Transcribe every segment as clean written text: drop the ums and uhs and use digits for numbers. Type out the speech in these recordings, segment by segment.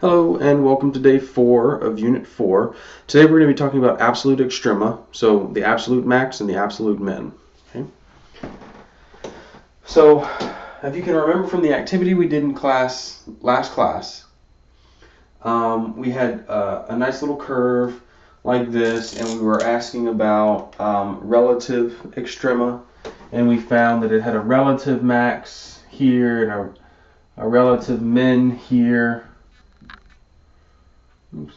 Hello and welcome to day 4 of Unit 4. Today we're going to be talking about absolute extrema, so the absolute max and the absolute min. Okay? So, if you can remember from the activity we did in last class, we had a nice little curve like this, and we were asking about relative extrema, and we found that it had a relative max here and a relative min here. Oops.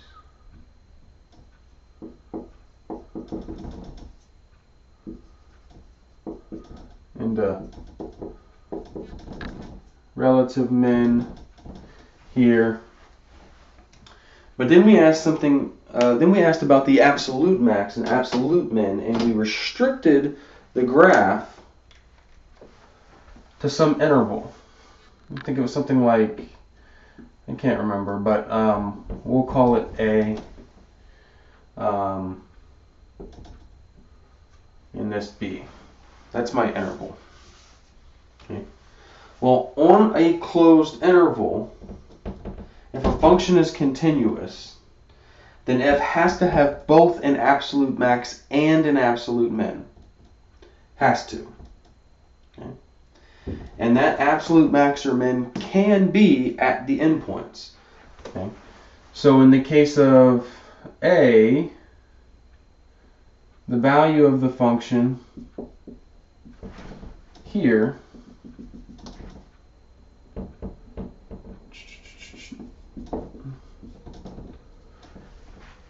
And relative min here. But then we asked something. Then we asked about the absolute max and absolute min, and we restricted the graph to some interval. I think it was something like, I can't remember, but we'll call it A. In this B. That's my interval. Okay. Well, on a closed interval, if a function is continuous, then f has to have both an absolute max and an absolute min. Has to. Okay. And that absolute max or min can be at the endpoints. Okay. So in the case of A, the value of the function here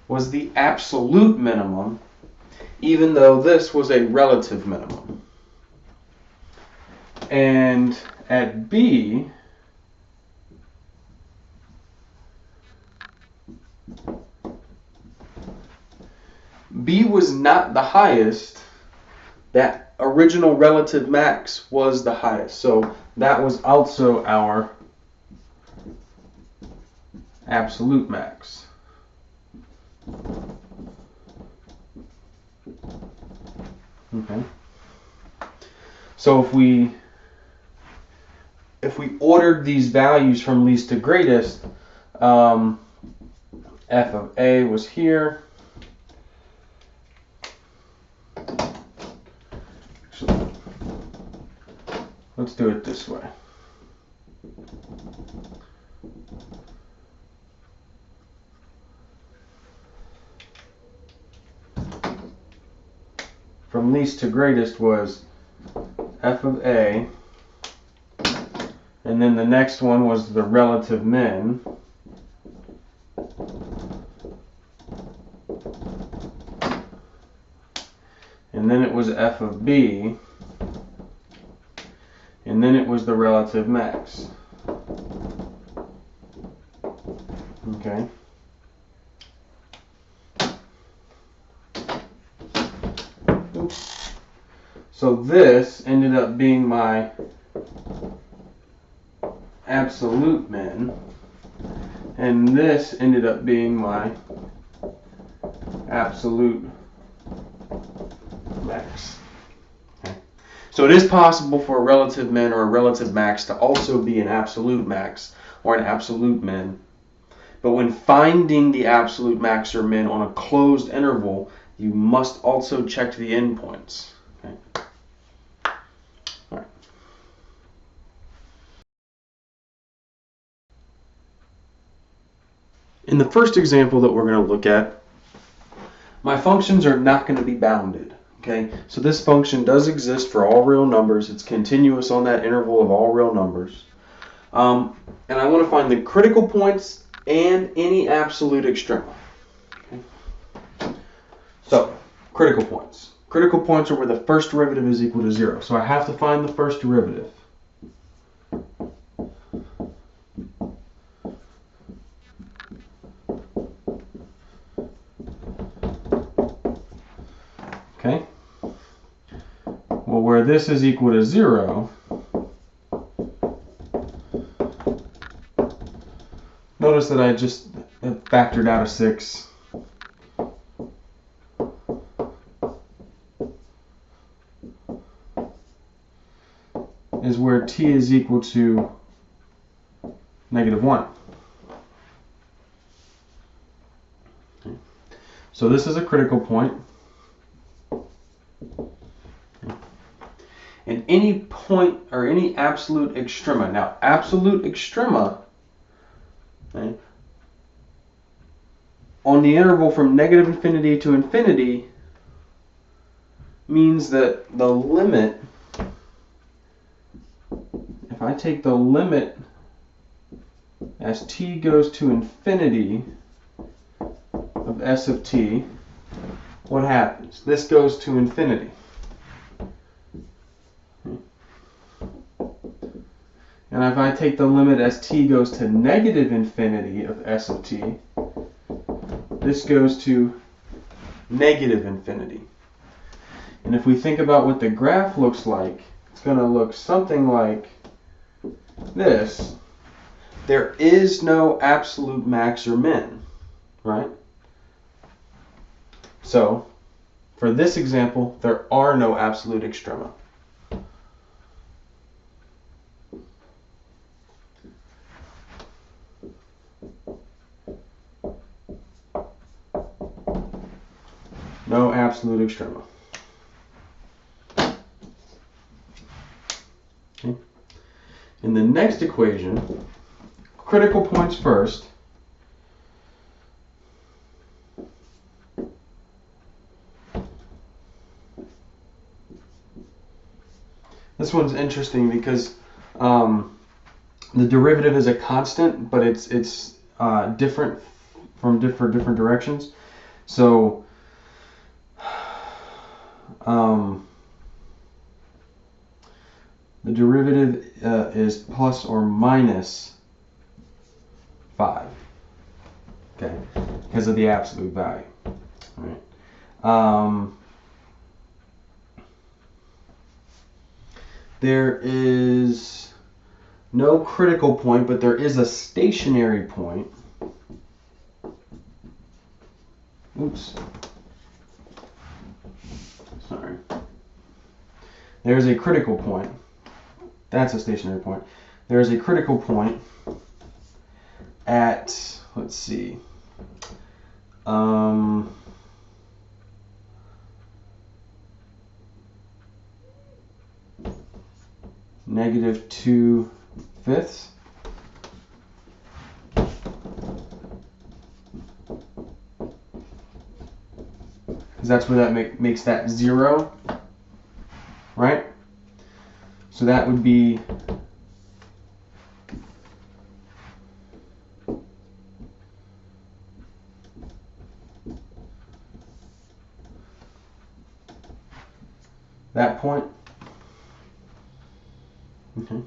was the absolute minimum, even though this was a relative minimum. And at B, B was not the highest. That original relative max was the highest. So that was also our absolute max. Okay. So if we ordered these values from least to greatest, f of A was here. Let's do it this way. From least to greatest was f of A, and then the next one was the relative min. And then it was f of B, and then it was the relative max. Okay. Oops. So this ended up being my absolute min, and this ended up being my absolute max. Okay. So it is possible for a relative min or a relative max to also be an absolute max or an absolute min. But when finding the absolute max or min on a closed interval, you must also check the endpoints. Okay. All right. In the first example that we're going to look at, my functions are not going to be bounded. Okay, so this function does exist for all real numbers. It's continuous on that interval of all real numbers. And I want to find the critical points and any absolute extrema. Okay. So, critical points. Critical points are where the first derivative is equal to 0. So I have to find the first derivative. Okay. Well, where this is equal to 0, notice that I just factored out a 6. Is where t is equal to -1. So this is a critical point. And any point or any absolute extrema. Now, absolute extrema, okay, on the interval from negative infinity to infinity means that the limit, if I take the limit as t goes to infinity of s of t, what happens? This goes to infinity. And if I take the limit as t goes to negative infinity of s of t, this goes to negative infinity. And if we think about what the graph looks like, it's going to look something like this. There is no absolute max or min, right? So, for this example, there are no absolute extrema. No absolute extrema. Okay. In the next equation, critical points first. This one's interesting because the derivative is a constant, but it's different from different directions. So the derivative is plus or minus 5, okay, because of the absolute value. All right. There is no critical point, but there is a stationary point. Oops. Sorry. There's a critical point. That's a stationary point. There's a critical point at, let's see, negative 2/5. Because that's where that makes that 0, right? So that would be that point. Okay.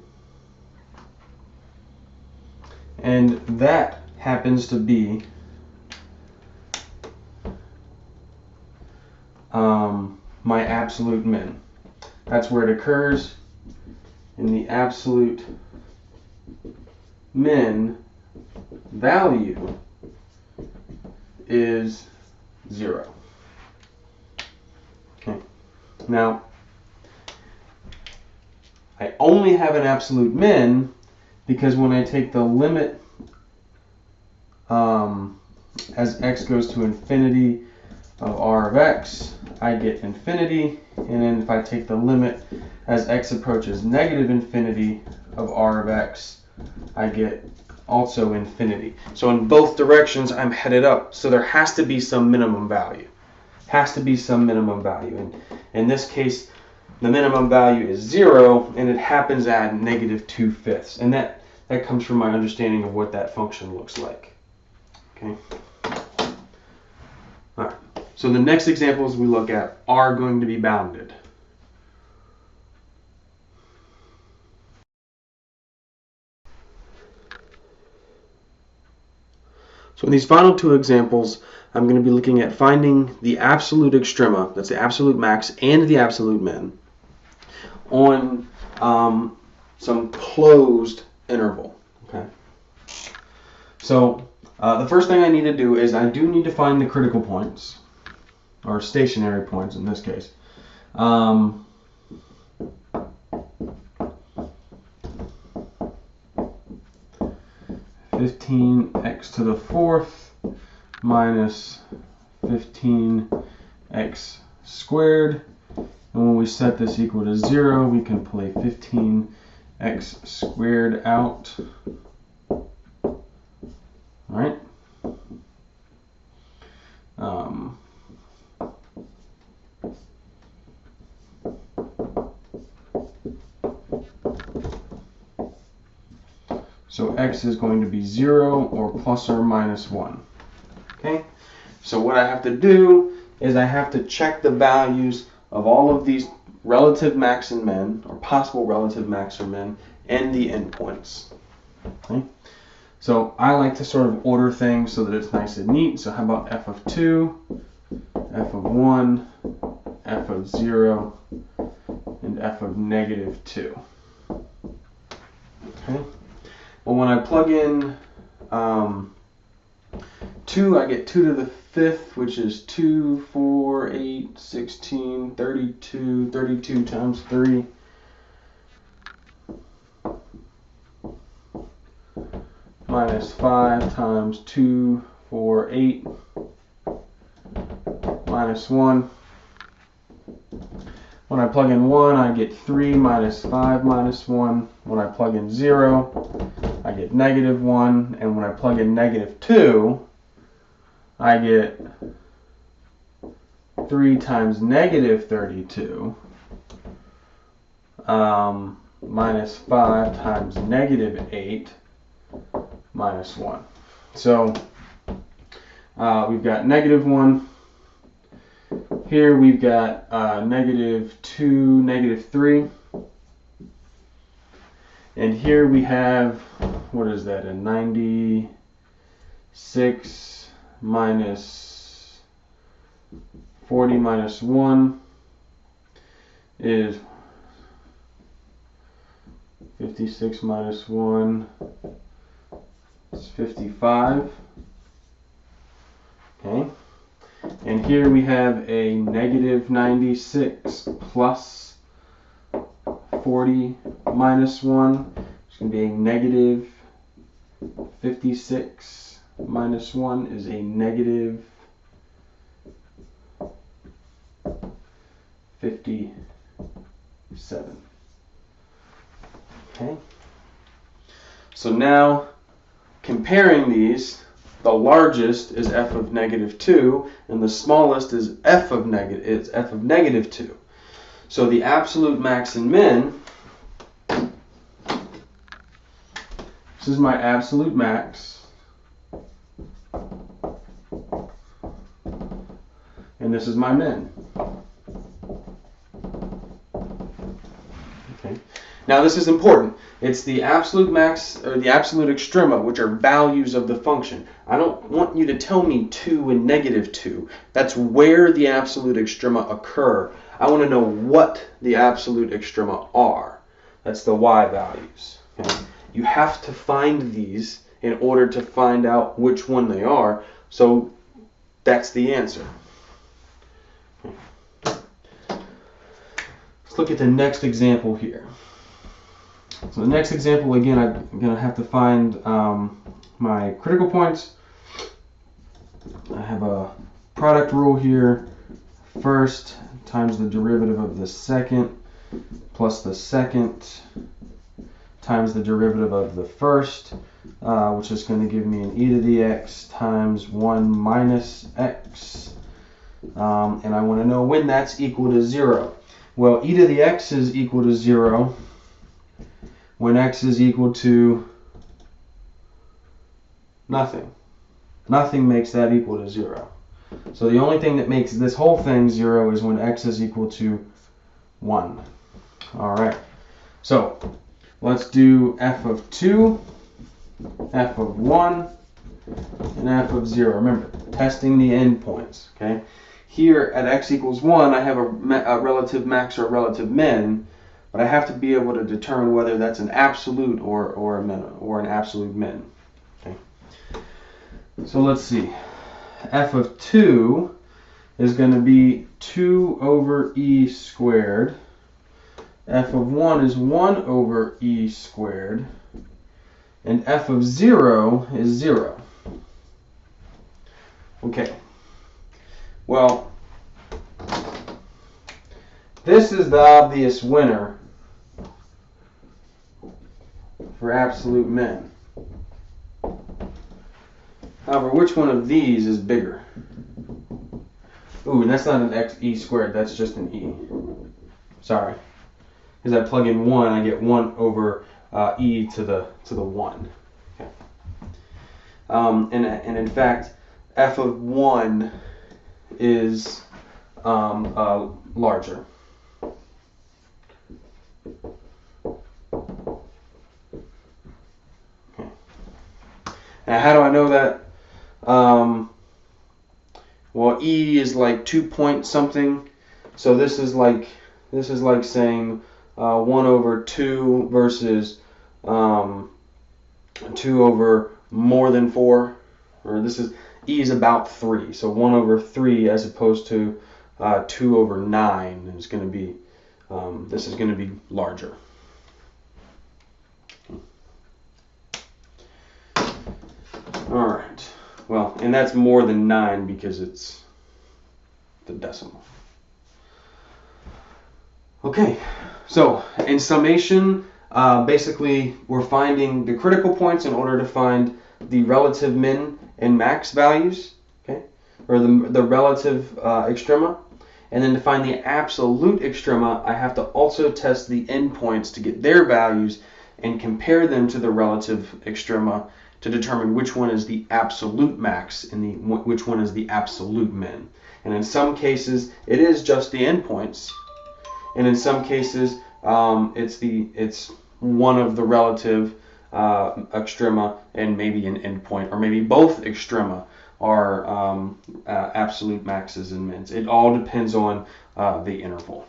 And that happens to be my absolute min. That's where it occurs, and the absolute min value is 0. Okay. Now, I only have an absolute min because when I take the limit as x goes to infinity of r of x, I get infinity, and then if I take the limit as x approaches negative infinity of r of x, I get also infinity. So in both directions I'm headed up, so there has to be some minimum value. Has to be some minimum value, and in this case the minimum value is 0, and it happens at negative 2/5, and that comes from my understanding of what that function looks like. Okay. All right. So the next examples we look at are going to be bounded. So in these final two examples, I'm going to be looking at finding the absolute extrema, that's the absolute max and the absolute min, on some closed interval. Okay. So the first thing I need to do is I do need to find the critical points, or stationary points in this case. 15x to the 4th minus 15x squared. And when we set this equal to 0, we can play 15x squared out. All right. So x is going to be 0 or plus or minus 1. Okay? So what I have to do is I have to check the values of all of these relative max and min, or possible relative max or min, and the endpoints. Okay? So I like to sort of order things so that it's nice and neat. So how about f of 2, f of 1, f of 0, and f of negative 2. Okay? Well, when I plug in 2, I get 2 to the 5th, which is 2, 4, 8, 16, 32, 32 times 3. Minus 5 times 2, 4, 8. Minus 1. When I plug in 1, I get 3 minus 5 minus 1. When I plug in 0, I get negative 1. And when I plug in negative 2, I get 3 times negative 32 minus 5 times negative 8 minus 1. So we've got negative 1. Here we've got negative 2, negative 3. And here we have, what is that, a 96 minus 40 minus 1 is 56 minus 1 is 55. Okay. And here we have a negative 96 plus 40 minus 1. It's going to be a negative 56 minus 1 is a negative 57. Okay. So now, comparing these, the largest is f of negative 2, and the smallest is f of negative 2. So the absolute max and min, this is my absolute max, and this is my min. Okay. Now this is important. It's the absolute max or the absolute extrema, which are values of the function. I don't want you to tell me 2 and negative 2. That's where the absolute extrema occur. I want to know what the absolute extrema are. That's the y values. Okay? You have to find these in order to find out which one they are. So that's the answer. Okay. Let's look at the next example here. So the next example, again, I'm going to have to find my critical points. I have a product rule here. First times the derivative of the second plus the second times the derivative of the first, which is going to give me an e to the x times 1 minus x. And I want to know when that's equal to 0. Well, e to the x is equal to 0 when x is equal to nothing. Nothing makes that equal to 0. So the only thing that makes this whole thing 0 is when x is equal to 1. All right. So let's do f of 2, f of 1, and f of 0. Remember, testing the endpoints. Okay. Here at x equals 1, I have a relative max or a relative min. But I have to be able to determine whether that's an absolute or an absolute min. Okay. So let's see. F of 2 is going to be 2 over e squared. F of 1 is 1 over e squared. And f of 0 is 0. Okay. Well, this is the obvious winner for absolute min. However, which one of these is bigger? Ooh, and that's not an e squared, that's just an e. Sorry. Because I plug in 1, I get 1 over e to the 1. Okay. And in fact, f of 1 is larger. Okay. Now, how do I know that? Well, e is like 2 point something, so this is like saying 1 over 2 versus 2 over more than 4, or this is e is about 3, so 1 over 3 as opposed to 2 over 9 is going to be this is going to be larger. All right. Well, and that's more than 9 because it's the decimal. Okay, so in summation, basically we're finding the critical points in order to find the relative min and max values, okay, or the relative extrema. And then to find the absolute extrema, I have to also test the endpoints to get their values and compare them to the relative extrema to determine which one is the absolute max and which one is the absolute min. And in some cases, it is just the endpoints, and in some cases, it's one of the relative extrema and maybe an endpoint, or maybe both extrema are absolute maxes and mins. It all depends on the interval.